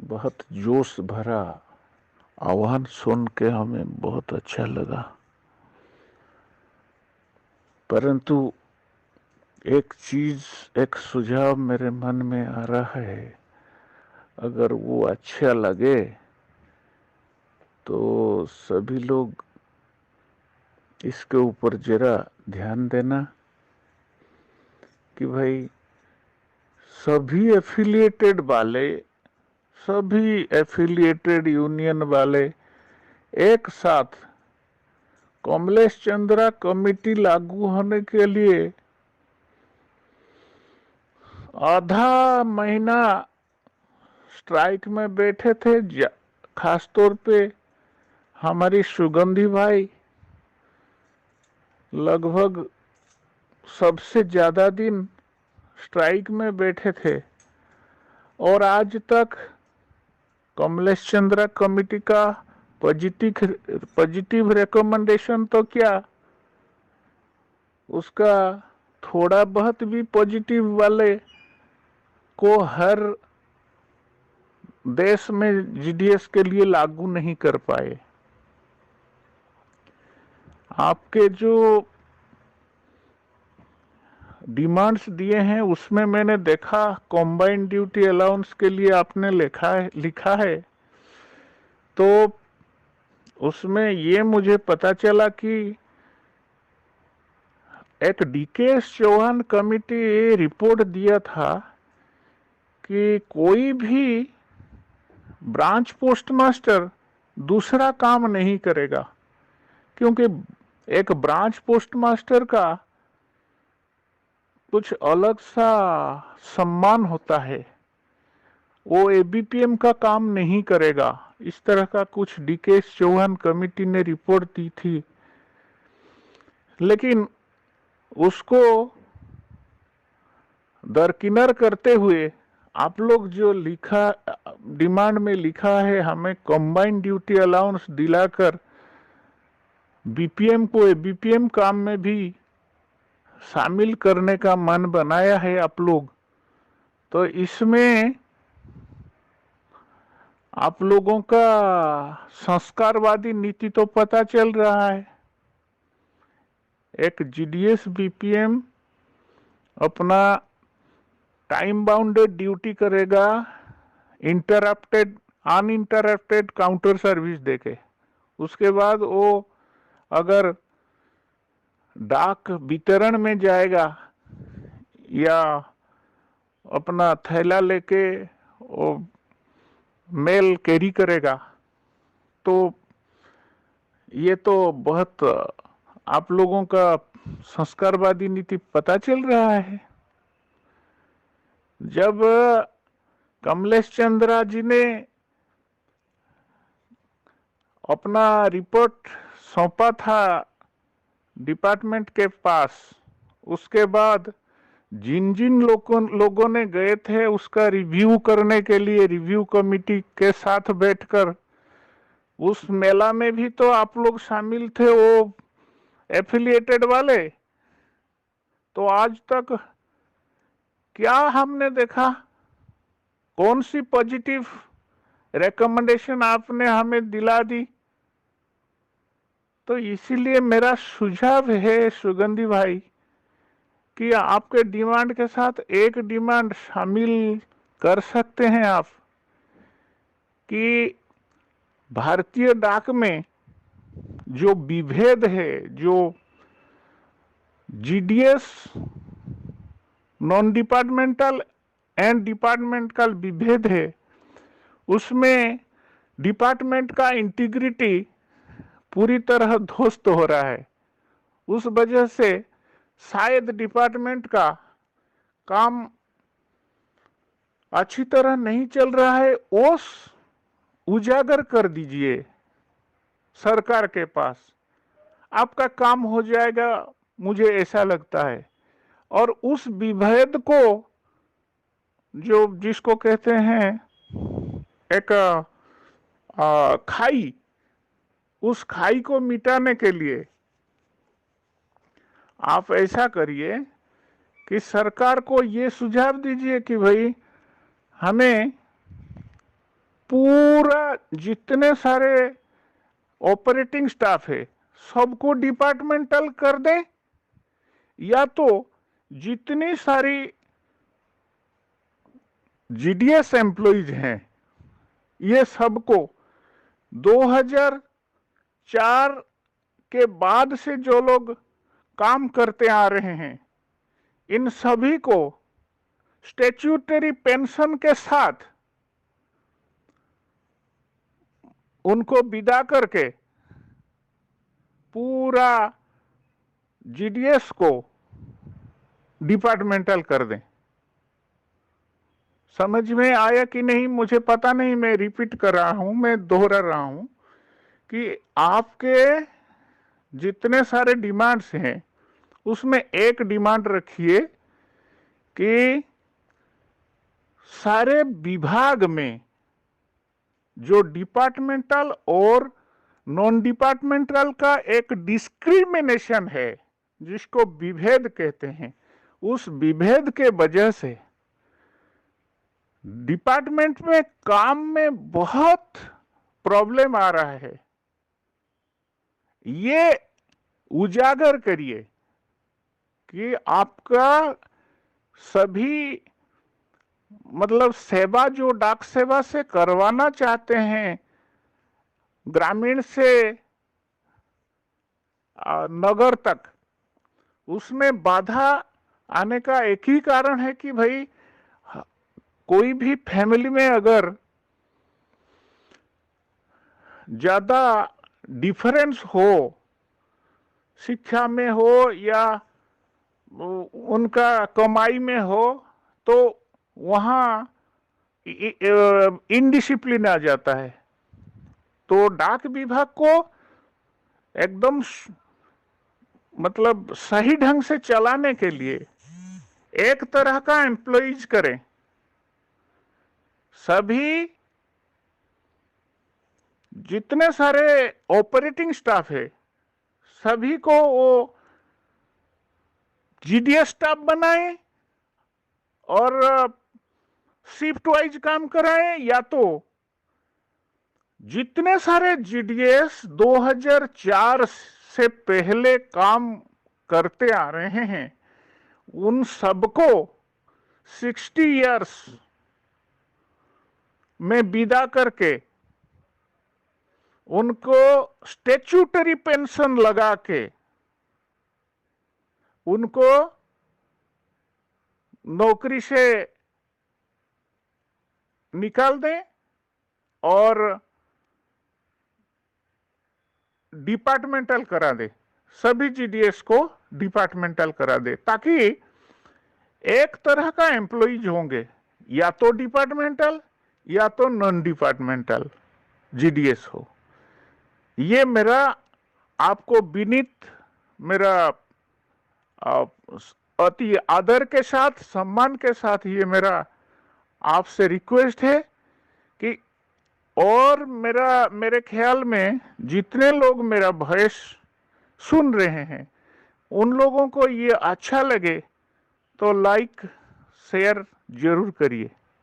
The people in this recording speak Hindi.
बहुत जोश भरा आह्वान सुन के हमें बहुत अच्छा लगा। परंतु एक चीज, एक सुझाव मेरे मन में आ रहा है, अगर वो अच्छा लगे तो सभी लोग इसके ऊपर जरा ध्यान देना कि भाई सभी एफिलिएटेड यूनियन वाले एक साथ कमलेश चंद्रा कमेटी लागू होने के लिए आधा महीना स्ट्राइक में बैठे थे। खास तौर पे हमारी सुगंधी भाई लगभग सबसे ज्यादा दिन स्ट्राइक में बैठे थे और आज तक कमलेश चंद्रा कमेटी का पॉजिटिव रिकमेंडेशन तो क्या, उसका थोड़ा बहुत भी पॉजिटिव वाले को हर देश में जीडीएस के लिए लागू नहीं कर पाए। आपके जो डिमांड्स दिए हैं उसमें मैंने देखा कॉम्बाइंड ड्यूटी अलाउंस के लिए आपने लिखा है, तो उसमें ये मुझे पता चला कि एक डीकेएस चौहान कमेटी रिपोर्ट दिया था कि कोई भी ब्रांच पोस्ट मास्टर दूसरा काम नहीं करेगा, क्योंकि एक ब्रांच पोस्ट मास्टर का कुछ अलग सा सम्मान होता है, वो एबीपीएम का काम नहीं करेगा। इस तरह का कुछ डीकेएस चौहान कमेटी ने रिपोर्ट दी थी, लेकिन उसको दरकिनार करते हुए आप लोग जो लिखा डिमांड में लिखा है हमें कंबाइंड ड्यूटी अलाउंस दिलाकर बीपीएम को एबीपीएम काम में भी शामिल करने का मन बनाया है आप लोग, तो इसमें आप लोगों का संस्कारवादी नीति तो पता चल रहा है। एक जीडीएस बीपीएम अपना टाइम बाउंडेड ड्यूटी करेगा अनइंटरप्टेड काउंटर सर्विस देके, उसके बाद वो अगर डाक वितरण में जाएगा या अपना थैला लेके वो मेल कैरी करेगा, तो ये तो बहुत आप लोगों का संस्कारवादी नीति पता चल रहा है। जब कमलेश चंद्रा जी ने अपना रिपोर्ट सौंपा था डिपार्टमेंट के पास, उसके बाद जिन जिन लोगों ने गए थे उसका रिव्यू करने के लिए रिव्यू कमेटी के साथ बैठकर, उस मेला में भी तो आप लोग शामिल थे, वो एफिलिएटेड वाले। तो आज तक क्या हमने देखा, कौन सी पॉजिटिव रिकमेंडेशन आपने हमें दिला दी? तो इसीलिए मेरा सुझाव है सुगंधी भाई कि आपके डिमांड के साथ एक डिमांड शामिल कर सकते हैं आप कि भारतीय डाक में जो विभेद है, जो GDS non departmental and departmental विभेद है, उसमें डिपार्टमेंट का इंटीग्रिटी पूरी तरह ध्वस्त हो रहा है। उस वजह से शायद डिपार्टमेंट का काम अच्छी तरह नहीं चल रहा है। ओस उजागर कर दीजिए सरकार के पास, आपका काम हो जाएगा, मुझे ऐसा लगता है। और उस विभेद को जो जिसको कहते हैं एक खाई, उस खाई को मिटाने के लिए आप ऐसा करिए कि सरकार को ये सुझाव दीजिए कि भाई हमें पूरा जितने सारे ऑपरेटिंग स्टाफ है सबको डिपार्टमेंटल कर दें, या तो जितनी सारी जीडीएस एम्प्लॉइज हैं ये सबको 2004 के बाद से जो लोग काम करते आ रहे हैं इन सभी को स्टैट्यूटरी पेंशन के साथ उनको विदा करके पूरा जीडीएस को डिपार्टमेंटल कर दें। समझ में आया कि नहीं मुझे पता नहीं, मैं रिपीट कर रहा हूं, मैं दोहरा रहा हूं कि आपके जितने सारे डिमांड्स हैं उसमें एक डिमांड रखिए कि सारे विभाग में जो डिपार्टमेंटल और नॉन डिपार्टमेंटल का एक डिस्क्रिमिनेशन है जिसको विभेद कहते हैं, उस विभेद के वजह से डिपार्टमेंट में काम में बहुत प्रॉब्लम आ रहा है। ये उजागर करिए कि आपका सभी मतलब सेवा जो डाक सेवा से करवाना चाहते हैं ग्रामीण से नगर तक, उसमें बाधा आने का एक ही कारण है कि भाई कोई भी फैमिली में अगर ज्यादा डिफरेंस हो, शिक्षा में हो या उनका कमाई में हो, तो वहां इनडिसिप्लिन आ जाता है। तो डाक विभाग को एकदम मतलब सही ढंग से चलाने के लिए एक तरह का एम्प्लॉइज करें, सभी जितने सारे ऑपरेटिंग स्टाफ है सभी को वो जीडीएस स्टाफ बनाएं और शिफ्ट वाइज काम कराएं, या तो जितने सारे जीडीएस 2004 से पहले काम करते आ रहे हैं उन सबको 60 इयर्स में विदा करके उनको स्टैट्यूटरी पेंशन लगा के उनको नौकरी से निकाल दें और डिपार्टमेंटल करा दे, सभी जीडीएस को डिपार्टमेंटल करा दे, ताकि एक तरह का एम्प्लॉइज होंगे, या तो डिपार्टमेंटल या तो नॉन डिपार्टमेंटल जीडीएस हो। ये मेरा आपको विनीत, मेरा अति आदर के साथ सम्मान के साथ ये मेरा आपसे रिक्वेस्ट है कि, और मेरे ख्याल में जितने लोग मेरा वॉइस सुन रहे हैं उन लोगों को ये अच्छा लगे तो लाइक शेयर जरूर करिए।